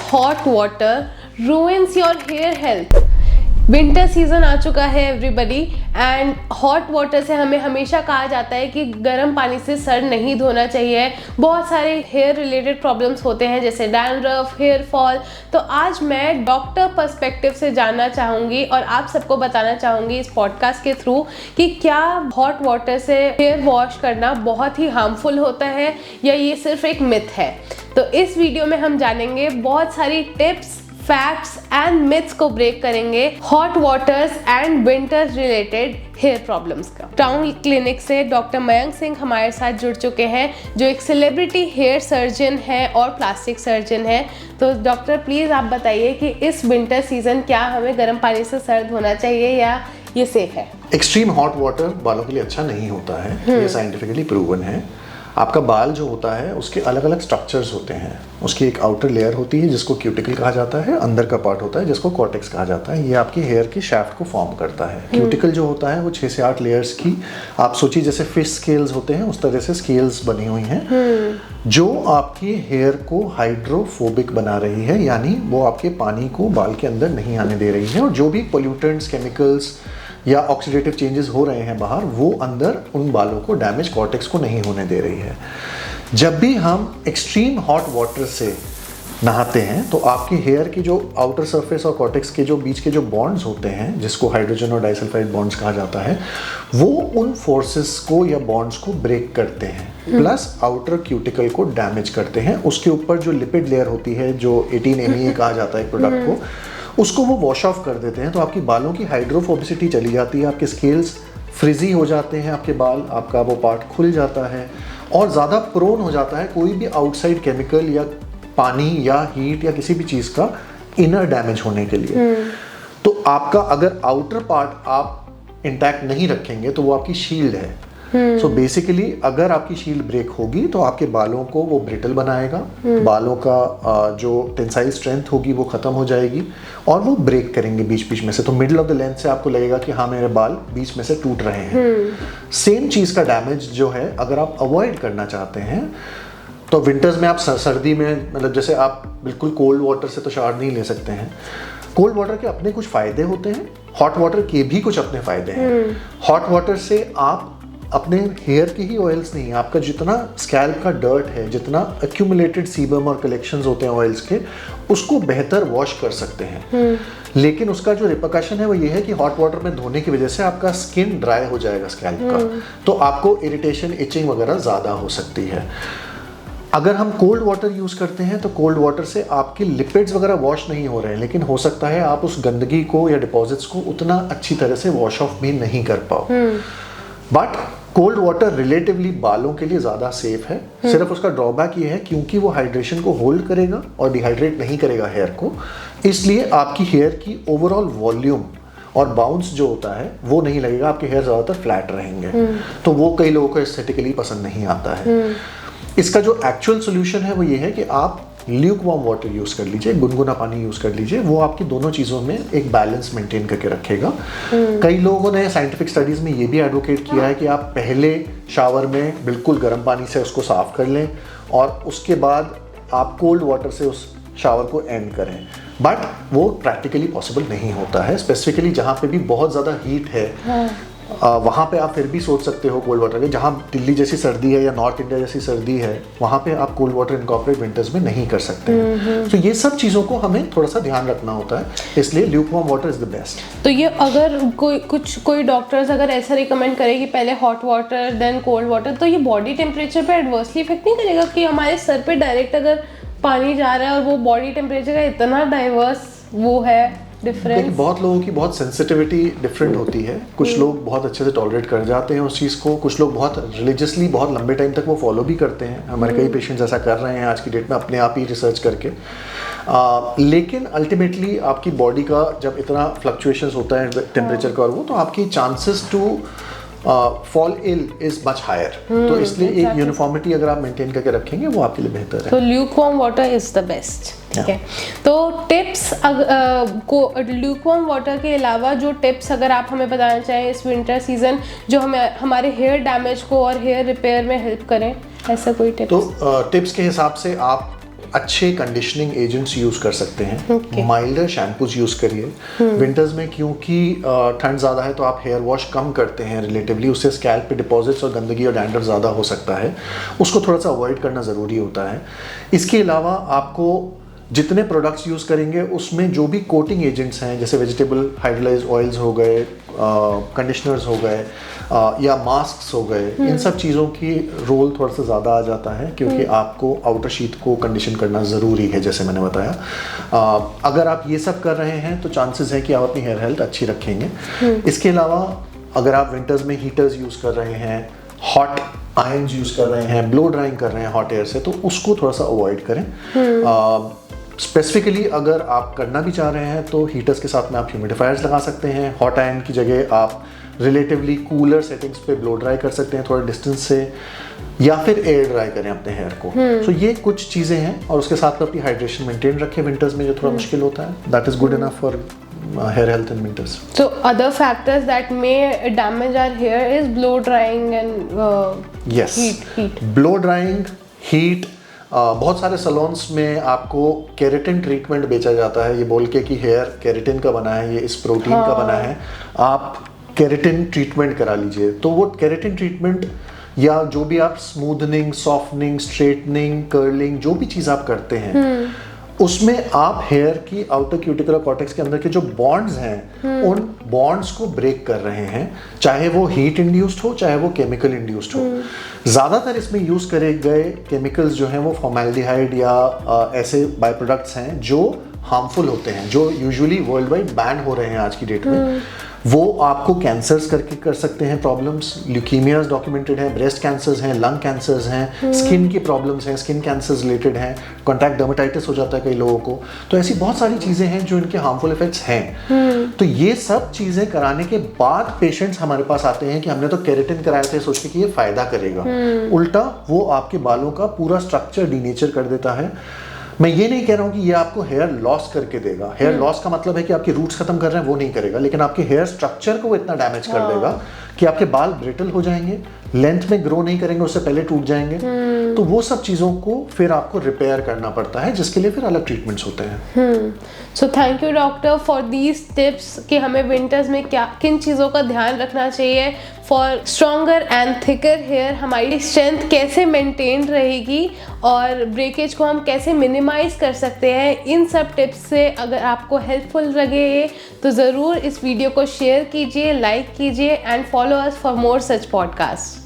hot water ruins your hair health. Winter season आ चुका है एवरीबडी, एंड हॉट वाटर से हमें हमेशा कहा जाता है कि गर्म पानी से सर नहीं धोना चाहिए। बहुत सारे हेयर रिलेटेड प्रॉब्लम्स होते हैं जैसे डैंड्रफ, हेयर फॉल। तो आज मैं डॉक्टर पर्सपेक्टिव से जानना चाहूँगी और आप सबको बताना चाहूँगी इस पॉडकास्ट के थ्रू कि क्या हॉट वाटर से हेयर वॉश करना बहुत ही हार्मफुल होता है या ये सिर्फ एक मिथ है। तो इस वीडियो में हम जानेंगे बहुत सारी टिप्स, फैक्ट्स एंड मिथ्स को ब्रेक करेंगे hot waters and winter related hair problems का। टाउन क्लिनिक से डॉक्टर मयंक सिंह हमारे साथ जुड़ चुके हैं जो एक सेलिब्रिटी हेयर सर्जन है और प्लास्टिक सर्जन है। तो डॉक्टर प्लीज़ आप बताइए कि इस विंटर सीजन क्या हमें गर्म पानी से सर धोना चाहिए या ये सेफ है? एक्सट्रीम हॉट वाटर बालों के लिए अच्छा नहीं होता है, ये साइंटिफिकली प्रूवन है। आपका बाल जो होता है उसके अलग अलग स्ट्रक्चर्स होते हैं। उसकी एक आउटर लेयर होती है जिसको क्यूटिकल कहा जाता है, अंदर का पार्ट होता है जिसको कॉर्टेक्स कहा जाता है। ये आपकी हेयर की शाफ्ट को फॉर्म करता है। क्यूटिकल जो होता है वो 6 से 8 लेयर्स की, आप सोचिए जैसे फिश स्केल्स होते हैं उस तरह से स्केल्स बनी हुई हैं जो आपकी हेयर को हाइड्रोफोबिक बना रही है, यानी वो आपके पानी को बाल के अंदर नहीं आने दे रही है और जो भी पोल्यूटेंट्स, केमिकल्स या ऑक्सीडेटिव चेंजेस हो रहे हैं बाहर, वो अंदर उन बालों को डैमेज, कॉर्टेक्स को नहीं होने दे रही है। जब भी हम एक्सट्रीम हॉट वाटर से नहाते हैं तो आपकी हेयर की जो आउटर सरफेस और कॉर्टेक्स के जो बीच के जो बॉन्ड्स होते हैं, जिसको हाइड्रोजन और डाइसल्फाइड बॉन्ड्स कहा जाता है, वो उन फोर्सेस को या बॉन्ड्स को ब्रेक करते हैं, प्लस आउटर क्यूटिकल को डैमेज करते हैं। उसके ऊपर जो लिपिड लेयर होती है, जो 18 MEA कहा जाता है प्रोडक्ट को, उसको वो वॉश ऑफ कर देते हैं। तो आपकी बालों की हाइड्रोफोबिसिटी चली जाती है, आपके स्केल्स फ्रिजी हो जाते हैं, आपके बाल, आपका वो पार्ट खुल जाता है और ज़्यादा प्रोन हो जाता है कोई भी आउटसाइड केमिकल या पानी या हीट या किसी भी चीज़ का इनर डैमेज होने के लिए। तो आपका अगर आउटर पार्ट आप इंटैक्ट नहीं रखेंगे तो वो आपकी शील्ड है। सो बेसिकली अगर आपकी शील्ड ब्रेक होगी तो आपके बालों को वो ब्रिटल बनाएगा, बालों का जो टेंसाइल स्ट्रेंथ होगी वो खत्म हो जाएगी और वो ब्रेक करेंगे बीच बीच में से। तो मिडिल ऑफ द लेंथ से आपको लगेगा कि हाँ मेरे बाल बीच में से टूट रहे हैं। सेम चीज़ का डैमेज जो है अगर आप अवॉइड करना चाहते हैं तो विंटर्स में आप सर्दी में, मतलब जैसे आप बिल्कुल कोल्ड वाटर से तो शावर नहीं ले सकते हैं। कोल्ड वाटर के अपने कुछ फ़ायदे होते हैं, हॉट वाटर के भी कुछ अपने फ़ायदे हैं। हॉट वाटर से आप अपने हेयर के ही ऑयल्स नहीं, आपका जितना स्कैल्प का डर्ट है, जितना एक्यूमुलेटेड सीबम और कलेक्शंस होते हैं ऑयल्स के, उसको बेहतर वॉश कर सकते हैं। लेकिन उसका जो रिपरकशन है वो ये है कि हॉट वाटर में धोने की वजह से आपका स्किन ड्राई हो जाएगा स्कैल्प का, तो आपको इरिटेशन, इचिंग वगैरह ज़्यादा हो सकती है। अगर हम कोल्ड वाटर यूज़ करते हैं तो कोल्ड वाटर से आपके लिपिड्स वगैरह वॉश नहीं हो रहे हैं, लेकिन हो सकता है आप उस गंदगी को या डिपॉजिट्स को उतना अच्छी तरह से वॉश ऑफ भी नहीं कर पाओ। बट कोल्ड वाटर रिलेटिवली बालों के लिए ज़्यादा सेफ है। सिर्फ उसका ड्रॉबैक ये है क्योंकि वो हाइड्रेशन को होल्ड करेगा और डिहाइड्रेट नहीं करेगा हेयर को, इसलिए आपकी हेयर की ओवरऑल वॉल्यूम और बाउंस जो होता है वो नहीं लगेगा, आपके हेयर ज़्यादातर फ्लैट रहेंगे। तो वो कई लोगों को एस्थेटिकली पसंद नहीं आता है। इसका जो एक्चुअल सोल्यूशन है वो ये है कि आप ल्यूक वार्म वाटर यूज़ कर लीजिए, गुनगुना पानी यूज़ कर लीजिए। वो आपकी दोनों चीज़ों में एक बैलेंस मेंटेन करके रखेगा। कई लोगों ने साइंटिफिक स्टडीज़ में ये भी एडवोकेट किया है कि आप पहले शावर में बिल्कुल गर्म पानी से उसको साफ़ कर लें और उसके बाद आप कोल्ड वाटर से उस शावर को एंड करें। बट वो प्रैक्टिकली पॉसिबल नहीं होता है, स्पेसिफिकली जहाँ पे भी बहुत ज़्यादा हीट है वहाँ पे आप फिर भी सोच सकते हो कोल्ड वाटर के। जहाँ दिल्ली जैसी सर्दी है या नॉर्थ इंडिया जैसी सर्दी है वहाँ पे आप कोल्ड वाटर इनकॉर्पोरेट विंटर्स में नहीं कर सकते हैं। तो ये सब चीज़ों को हमें थोड़ा सा ध्यान रखना होता है, इसलिए lukewarm water is the best. तो ये अगर कोई डॉक्टर्स अगर ऐसा रिकमेंड करे कि पहले hot water then cold water, तो ये बॉडी टेम्परेचर पे एडवर्सली इफेक्ट नहीं करेगा कि हमारे सर पे डायरेक्ट अगर पानी जा रहा है और वो बॉडी टेम्परेचर का इतना डाइवर्स वो है डिफरेंस? बहुत लोगों की बहुत सेंसिटिविटी डिफरेंट होती है। कुछ लोग बहुत अच्छे से टॉलरेट कर जाते हैं उस चीज़ को, कुछ लोग बहुत रिलीजियसली बहुत लंबे टाइम तक वो फॉलो भी करते हैं। हमारे कई पेशेंट्स ऐसा कर रहे हैं आज की डेट में अपने आप ही रिसर्च करके। लेकिन अल्टीमेटली आपकी बॉडी का जब इतना फ्लक्चुएशंस होता है टेम्परेचर का और वो, तो आपकी chances to fall ill is much higher. तो इसलिए एक यूनिफॉर्मिटी अगर आप मेंटेन करके रखेंगे वो आपके लिए बेहतर है। तो lukewarm water is the best. ठीक है, तो टिप्स को ल्यूकवार्म वाटर के अलावा जो टिप्स अगर आप हमें बताना चाहें इस विंटर सीजन जो हमें हमारे हेयर डैमेज को और हेयर रिपेयर में हेल्प करें, ऐसा कोई टिप्स? तो टिप्स के हिसाब से आप अच्छे कंडीशनिंग एजेंट्स यूज कर सकते हैं। Okay. माइल्डर शैम्पूज यूज करिए विंटर्स में, क्योंकि ठंड ज़्यादा है तो आप हेयर वॉश कम करते हैं रिलेटिवली, उससे स्कैल्प पे डिपॉजिट्स और गंदगी और डैंड्रफ ज़्यादा हो सकता है, उसको थोड़ा सा अवॉइड करना ज़रूरी होता है। इसके अलावा आपको जितने प्रोडक्ट्स यूज़ करेंगे उसमें जो भी कोटिंग एजेंट्स हैं, जैसे वेजिटेबल हाइड्रोलाइज्ड ऑयल्स हो गए, कंडीशनर्स हो गए, या मास्क्स हो गए, इन सब चीज़ों की रोल थोड़ा सा ज़्यादा आ जाता है, क्योंकि आपको आउटर शीट को कंडीशन करना ज़रूरी है, जैसे मैंने बताया। अगर आप ये सब कर रहे हैं तो चांसेस है कि आप अपनी हेयर हेल्थ अच्छी रखेंगे। इसके अलावा अगर आप विंटर्स में हीटर्स यूज़ कर रहे हैं, हॉट आयरन्स यूज़ कर रहे हैं, ब्लो ड्राइंग कर रहे हैं हॉट एयर से, तो उसको थोड़ा सा अवॉइड करें। स्पेसिफिकली अगर आप करना भी चाह रहे हैं तो हीटर्स के साथ में आप ह्यूमिडिफायर्स लगा सकते हैं। हॉट आयरन की जगह आप रिलेटिवली कूलर सेटिंग्स पे ब्लो ड्राई कर सकते हैं थोड़ा डिस्टेंस से, या फिर एयर ड्राई करें अपने हेयर को। सो ये कुछ चीज़ें हैं, और उसके साथ में अपनी हाइड्रेशन मेंटेन रखें विंटर्स में, जो थोड़ा मुश्किल होता है। That is good enough for hair health in winters. So other factors that may damage our hair is blow drying and yes, heat. Blow drying, heat. बहुत सारे सलोन्स में आपको केराटिन ट्रीटमेंट बेचा जाता है, ये बोल के कि हेयर केराटिन का बना है, ये इस प्रोटीन का बना है, आप केराटिन ट्रीटमेंट करा लीजिए। तो वो केराटिन ट्रीटमेंट या जो भी आप स्मूथनिंग, सॉफ्टनिंग, स्ट्रेटनिंग, कर्लिंग, जो भी चीज़ आप करते हैं, उसमें आप हेयर की आउटर क्यूटिकुलर कॉर्टेक्स के अंदर के जो बॉन्ड्स हैं, उन बॉन्ड्स को ब्रेक कर रहे हैं, चाहे वो हीट इंड्यूस्ड हो, चाहे वो केमिकल इंड्यूस्ड हो। ज़्यादातर इसमें यूज़ करे गए केमिकल्स जो हैं वो फॉर्मेल्डिहाइड या ऐसे बाय प्रोडक्ट्स हैं जो हार्मफुल होते हैं, जो यूजुअली वर्ल्ड वाइड बैन हो रहे हैं आज की डेट में। वो आपको कैंसर्स करके कर सकते हैं प्रॉब्लम्स, ल्यूकीमियाज डॉक्यूमेंटेड हैं, ब्रेस्ट कैंसर्स हैं, लंग कैंसर्स हैं, स्किन की प्रॉब्लम्स हैं, स्किन कैंसर्स रिलेटेड हैं, कॉन्टैक्ट डर्मेटाइटिस हो जाता है कई लोगों को। तो ऐसी बहुत सारी चीज़ें हैं जो इनके हार्मफुल इफेक्ट्स हैं। तो ये सब चीज़ें कराने के बाद पेशेंट्स हमारे पास आते हैं कि हमने तो केराटिन कराए थे सोच के कि ये फ़ायदा करेगा, उल्टा वो आपके बालों का पूरा स्ट्रक्चर डीनेचर कर देता है। मैं ये नहीं कह रहा हूँ कि ये आपको हेयर लॉस करके देगा। हेयर लॉस का मतलब है कि आपके रूट्स खत्म कर रहे हैं, वो नहीं करेगा, लेकिन आपके हेयर स्ट्रक्चर को वो इतना डैमेज कर देगा कि आपके बाल ब्रिटल हो जाएंगे, लेंथ में ग्रो नहीं करेंगे, उससे पहले टूट जाएंगे। तो वो सब चीज़ों को फिर आपको रिपेयर करना पड़ता है, जिसके लिए फिर अलग ट्रीटमेंट्स होते हैं। So thank you doctor for these tips कि हमें विंटर्स में किन चीज़ों का ध्यान रखना चाहिए for stronger and thicker hair, हमारी स्ट्रेंथ कैसे मेंटेन रहेगी और ब्रेकेज को हम कैसे मिनिमाइज कर सकते हैं। इन सब टिप्स से अगर आपको हेल्पफुल लगे तो ज़रूर इस वीडियो को शेयर कीजिए, लाइक कीजिए and follow us for more such podcast.